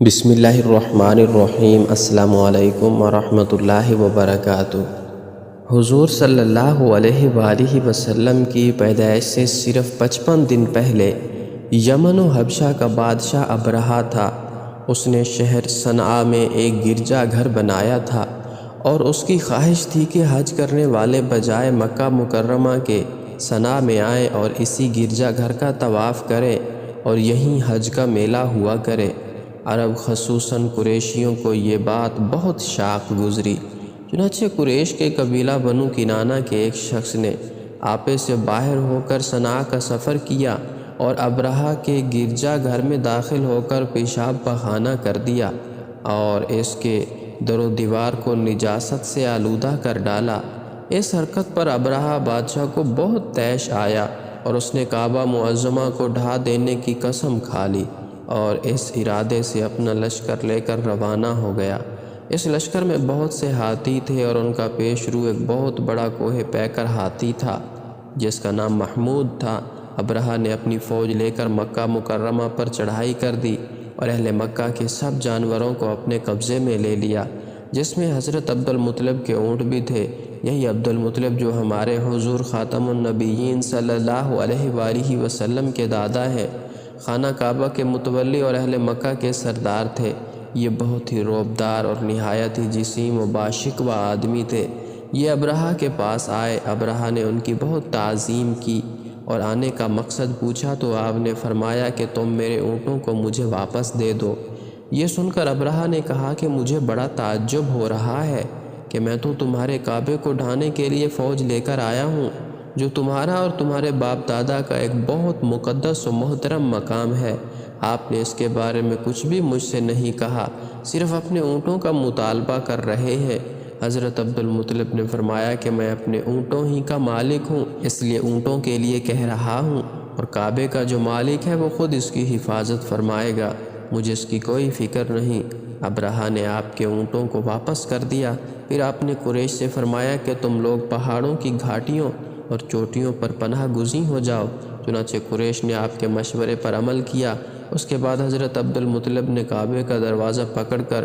بسم اللہ الرحمن الرحیم۔ السلام علیکم ورحمۃ اللہ وبرکاتہ۔ حضور صلی اللہ علیہ وآلہ وسلم کی پیدائش سے صرف 55 دن پہلے یمن و حبشہ کا بادشاہ ابرہہ تھا۔ اس نے شہر صنعاء میں ایک گرجا گھر بنایا تھا اور اس کی خواہش تھی کہ حج کرنے والے بجائے مکہ مکرمہ کے صنعاء میں آئیں اور اسی گرجا گھر کا طواف کریں اور یہیں حج کا میلہ ہوا کرے۔ عرب خصوصاً قریشیوں کو یہ بات بہت شاق گزری۔ چنانچہ قریش کے قبیلہ بنو کنانہ کے ایک شخص نے آپے سے باہر ہو کر صنعاء کا سفر کیا اور ابرہہ کے گرجا گھر میں داخل ہو کر پیشاب پخانہ کر دیا اور اس کے در و دیوار کو نجاست سے آلودہ کر ڈالا۔ اس حرکت پر ابرہہ بادشاہ کو بہت طیش آیا اور اس نے کعبہ معظمہ کو ڈھا دینے کی قسم کھا لی اور اس ارادے سے اپنا لشکر لے کر روانہ ہو گیا۔ اس لشکر میں بہت سے ہاتھی تھے اور ان کا پیش رو ایک بہت بڑا کوہ پیکر ہاتھی تھا جس کا نام محمود تھا۔ ابرہہ نے اپنی فوج لے کر مکہ مکرمہ پر چڑھائی کر دی اور اہل مکہ کے سب جانوروں کو اپنے قبضے میں لے لیا، جس میں حضرت عبد المطلب کے اونٹ بھی تھے۔ یہی عبد المطلب جو ہمارے حضور خاتم النبیین صلی اللہ علیہ وآلہ وسلم کے دادا ہیں، خانہ کعبہ کے متولی اور اہل مکہ کے سردار تھے۔ یہ بہت ہی روبدار اور نہایت ہی جسیم و باشکوہ آدمی تھے۔ یہ ابرہہ کے پاس آئے۔ ابرہہ نے ان کی بہت تعظیم کی اور آنے کا مقصد پوچھا تو آپ نے فرمایا کہ تم میرے اونٹوں کو مجھے واپس دے دو۔ یہ سن کر ابرہہ نے کہا کہ مجھے بڑا تعجب ہو رہا ہے کہ میں تو تمہارے کعبے کو ڈھانے کے لیے فوج لے کر آیا ہوں، جو تمہارا اور تمہارے باپ دادا کا ایک بہت مقدس و محترم مقام ہے۔ آپ نے اس کے بارے میں کچھ بھی مجھ سے نہیں کہا، صرف اپنے اونٹوں کا مطالبہ کر رہے ہیں۔ حضرت عبد المطلب نے فرمایا کہ میں اپنے اونٹوں ہی کا مالک ہوں، اس لیے اونٹوں کے لیے کہہ رہا ہوں، اور کعبے کا جو مالک ہے وہ خود اس کی حفاظت فرمائے گا، مجھے اس کی کوئی فکر نہیں۔ ابرہہ نے آپ کے اونٹوں کو واپس کر دیا۔ پھر آپ نے قریش سے فرمایا کہ تم لوگ پہاڑوں کی گھاٹیوں اور چوٹیوں پر پناہ گزین ہو جاؤ۔ چنانچہ قریش نے آپ کے مشورے پر عمل کیا۔ اس کے بعد حضرت عبد المطلب نے کعبے کا دروازہ پکڑ کر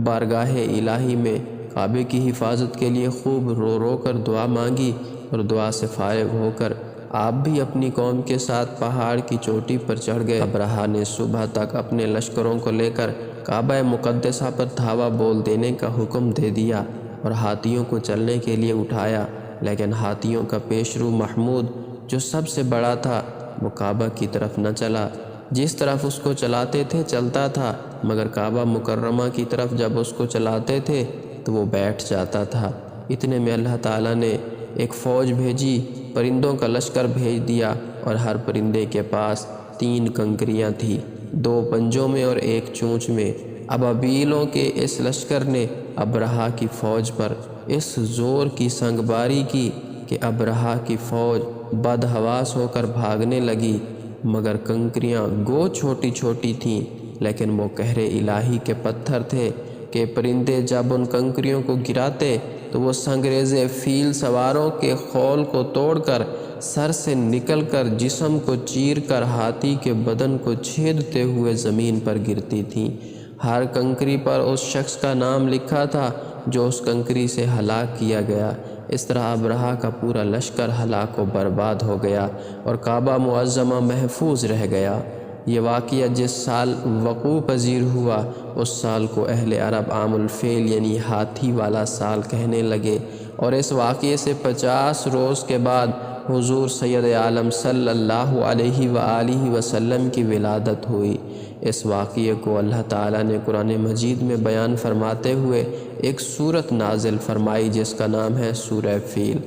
بارگاہ الہی میں کعبے کی حفاظت کے لیے خوب رو رو کر دعا مانگی، اور دعا سے فارغ ہو کر آپ بھی اپنی قوم کے ساتھ پہاڑ کی چوٹی پر چڑھ گئے۔ ابرہہ نے صبح تک اپنے لشکروں کو لے کر کعبہ مقدسہ پر دھاوا بول دینے کا حکم دے دیا اور ہاتھیوں کو چلنے کے لیے اٹھایا، لیکن ہاتھیوں کا پیشرو محمود جو سب سے بڑا تھا وہ کعبہ کی طرف نہ چلا۔ جس طرف اس کو چلاتے تھے چلتا تھا، مگر کعبہ مکرمہ کی طرف جب اس کو چلاتے تھے تو وہ بیٹھ جاتا تھا۔ اتنے میں اللہ تعالیٰ نے ایک فوج بھیجی، پرندوں کا لشکر بھیج دیا، اور ہر پرندے کے پاس 3 کنکریاں تھیں، 2 پنجوں میں اور 1 چونچ میں۔ ابابیلوں کے اس لشکر نے ابرہہ کی فوج پر اس زور کی سنگباری کی کہ ابرہہ کی فوج بدحواس ہو کر بھاگنے لگی، مگر کنکریاں گو چھوٹی چھوٹی تھیں، لیکن وہ قہر الہی کے پتھر تھے کہ پرندے جب ان کنکریوں کو گراتے تو وہ سنگریز فیل سواروں کے خول کو توڑ کر سر سے نکل کر جسم کو چیر کر ہاتھی کے بدن کو چھیدتے ہوئے زمین پر گرتی تھیں۔ ہر کنکری پر اس شخص کا نام لکھا تھا جو اس کنکری سے ہلاک کیا گیا۔ اس طرح ابرہہ کا پورا لشکر ہلاک و برباد ہو گیا اور کعبہ معظمہ محفوظ رہ گیا۔ یہ واقعہ جس سال وقوع پذیر ہوا اس سال کو اہل عرب عام الفیل یعنی ہاتھی والا سال کہنے لگے، اور اس واقعے سے 50 روز کے بعد حضور سید عالم صلی اللہ علیہ وآلہ وسلم کی ولادت ہوئی۔ اس واقعے کو اللہ تعالیٰ نے قرآن مجید میں بیان فرماتے ہوئے ایک سورت نازل فرمائی جس کا نام ہے سورہ فیل،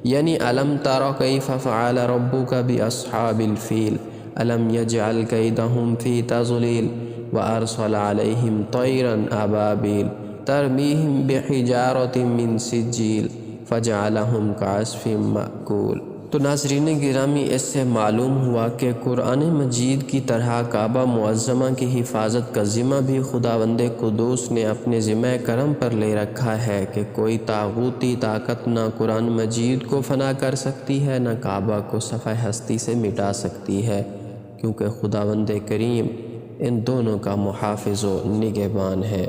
یعنی الم تر کیف فعل ربک باصحاب الفیل الم یجعل کیدہم فی تضلیل وارسل علیہم طیرا ابابیل ترمیہم بحجارۃ من سجیل فجعلہم کعصف مأکول۔ تو ناظرین گرامی، اس سے معلوم ہوا کہ قرآن مجید کی طرح کعبہ معظمہ کی حفاظت کا ذمہ بھی خداوند قدوس نے اپنے ذمہ کرم پر لے رکھا ہے کہ کوئی طاغوتی طاقت نہ قرآن مجید کو فنا کر سکتی ہے، نہ کعبہ کو صفحہ ہستی سے مٹا سکتی ہے، کیونکہ خداوند کریم ان دونوں کا محافظ و نگہبان ہے۔